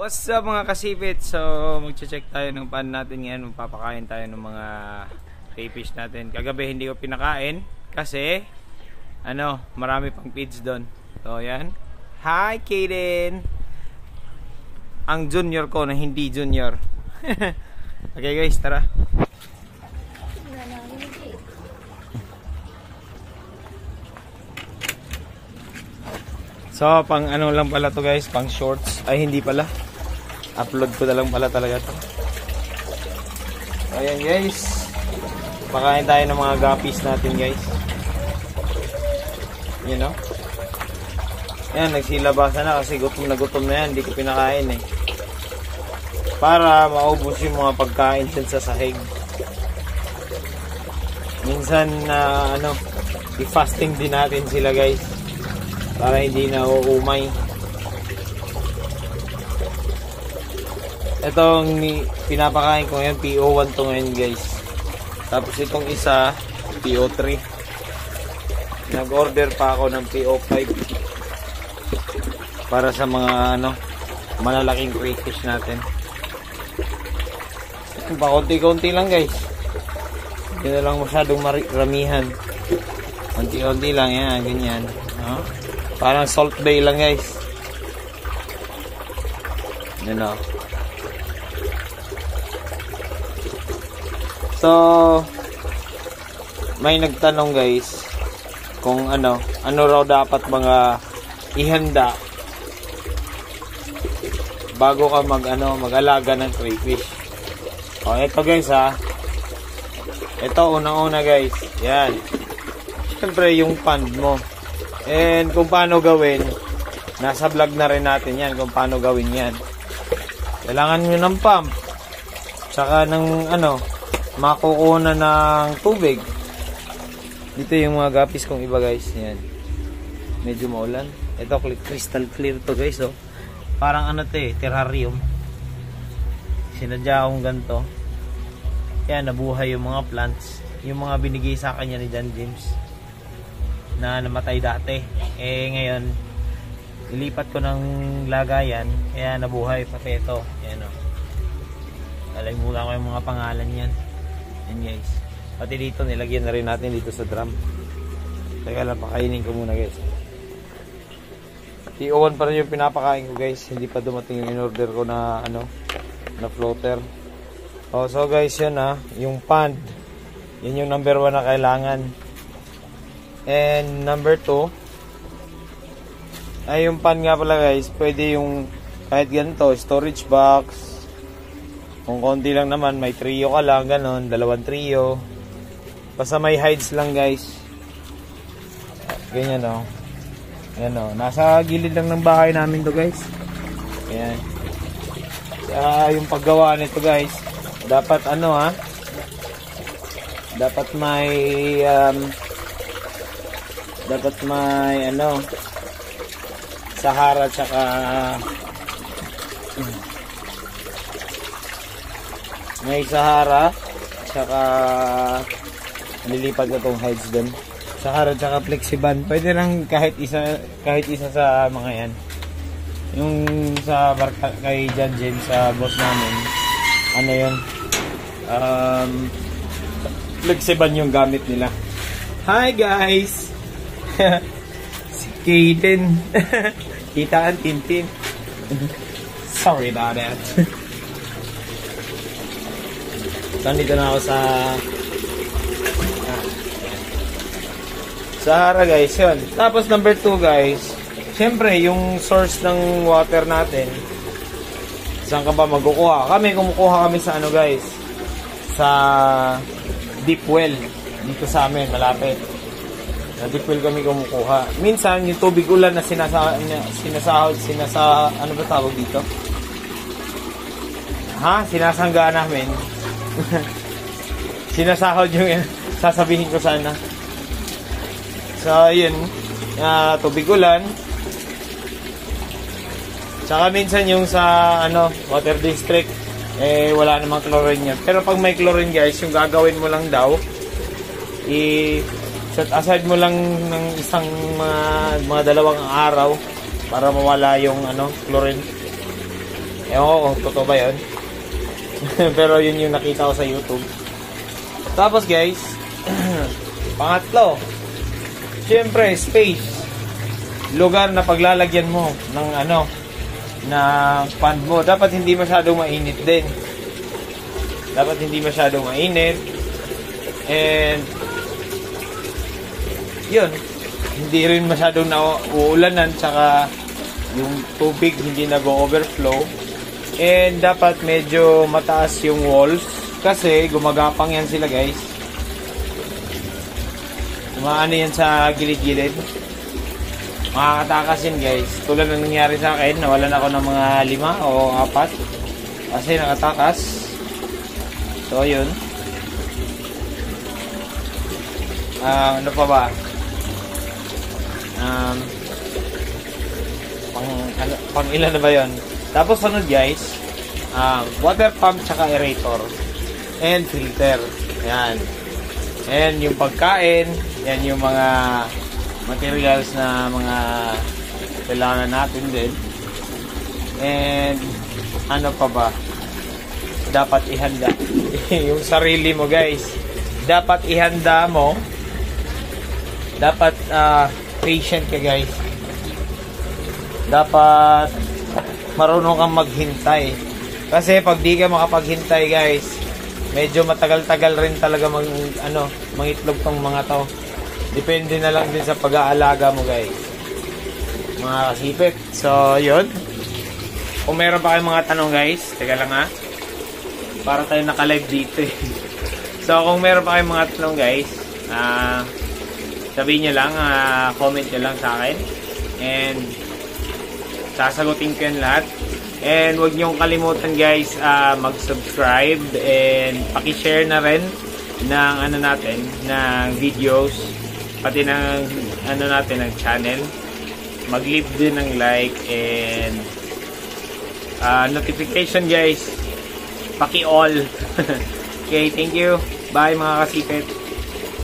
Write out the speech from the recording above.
What's up mga kasipit? So magche-check tayo ng pan natin ngayon. Magpapakain tayo ng mga crayfish natin. Kagabi hindi ko pinakain kasi marami pang feeds doon. So yan. Hi Kaden! Ang junior ko na hindi junior. Okay guys, tara. So pang lang pala to guys, pang shorts. Ay hindi pala, upload ko na lang pala talaga to. Ayan guys, pakain tayo ng mga guppies natin guys. You know, yan, nagsilabasa na kasi gutom na yan. Hindi ko pinakain eh, para maubos yung mga pagkain dyan sa sahig. Minsan i-fasting din natin sila guys, para hindi na uumay. Itong pinapakain ko ngayon, PO1 to ngayon guys. Tapos itong isa, PO3. Nag-order pa ako ng PO5 para sa mga malalaking crayfish natin. Pakunti-kunti lang guys, hindi na lang masyadong ramihan. Kunti-kunti lang yan, ganyan. Parang salt bay lang guys. So may nagtanong guys kung ano raw dapat mga ihanda bago ka mag-alaga ng crayfish. Ito guys ito unang-una guys, yan. Siyempre yung pond mo. And kung paano gawin, nasa vlog na rin natin yan kung paano gawin yan. Kailangan nyo ng pump, tsaka ng makukuha ng tubig. Dito yung mga guppies kong iba guys. Yan, medyo maulan. Ito crystal clear to guys. Parang terrarium. Sinadya akong ganito. Yan, nabuhay yung mga plants, yung mga binigay sa kanya ni John James na namatay dati. Ngayon ilipat ko ng lagayan, kaya nabuhay pati ito. Yan nalimutan ko yung mga pangalan yan. Yan guys, pati dito nilagyan na rin natin dito sa drum. Teka lang, pakainin ko muna guys. PO1 pa rin yung pinapakain ko guys, hindi pa dumating yung in-order ko na na floater. So guys, yan yung pond, yan yung number 1 na kailangan. And number 2 ay yung pan nga pala guys, pwede yung kahit ganito, storage box. Kung konti lang naman, may trio ka lang, ganon, 2 trio. Basta may hides lang guys. Ganyan yan nasa gilid lang ng bahay namin to guys. Ayan. Yung paggawa nito guys, dapat dapat may Sahara tsaka may Sahara tsaka nilipad ko tong hides dun. Sahara tsaka flexiban. Pwede lang kahit isa sa mga yan. Yung sa barka kay John James, sa boss namin, yun, flexiban yung gamit nila. Hi guys! Si Kaden. Kita ang Tintin. Sorry about that. Nandito na ako sa Sahara guys, yun. Tapos number 2 guys, syempre yung source ng water natin, saan ka ba magkukuha? Kumukuha kami sa guys, sa deep well dito sa amin malapit. Na deep well kami kumukuha. Minsan yung tubig ulan na sinasahod, ano ba tawag dito? Sinasangga namin. Sinasahod yung sasabihin ko sana. So yun, tubig ulan. Tsaka minsan yung sa water district, wala namang chlorine yan. Pero pag may chlorine guys, yung gagawin mo lang daw, set aside mo lang ng isang mga 2 araw para mawala yung chlorine. Ewan ko kung totoo ba yun. Pero yun yung nakita ko sa YouTube. Tapos guys, pangatlo, syempre space. Lugar na paglalagyan mo ng na pan mo. Dapat hindi masyadong mainit din. Dapat hindi masyadong mainit. And yun, hindi rin masyadong nauulanan, tsaka yung tubig hindi nag-overflow. And dapat medyo mataas yung walls kasi gumagapang yan sila guys. Umaano yan sa gilid-gilid. Makakatakas yan guys. Tulad ng nangyari sa akin, nawalan ako ng mga 5 o 4 kasi nakatakas. So yun. Ano pa ba? Pang ilan na ba yun? Tapos sunod guys, water pump tsaka aerator and filter. Yan. And yung pagkain, yan yung mga materials na mga kailangan natin din. And ano pa ba? Dapat ihanda. Yung sarili mo guys. Dapat ihanda mo. Dapat patient ka guys. Dapat marunong kang maghintay. Kasi pag di ka makapaghintay guys, medyo matagal-tagal rin talaga mangitlog tong mga to. Depende na lang din sa pag-aalaga mo guys, mga kasipit. So yun, kung meron pa kayong mga tanong guys, teka lang para tayo naka-live dito eh. So kung meron pa kayong mga tanong guys, sabihin nyo lang, comment nyo lang sa akin, and sasagutin ko yan lahat. And huwag niyong kalimutan guys, mag-subscribe and paki-share na rin ng ng videos, pati ng ng channel. Mag-leave din ng like and notification guys, paki-all. Okay, thank you. Bye mga kasipit.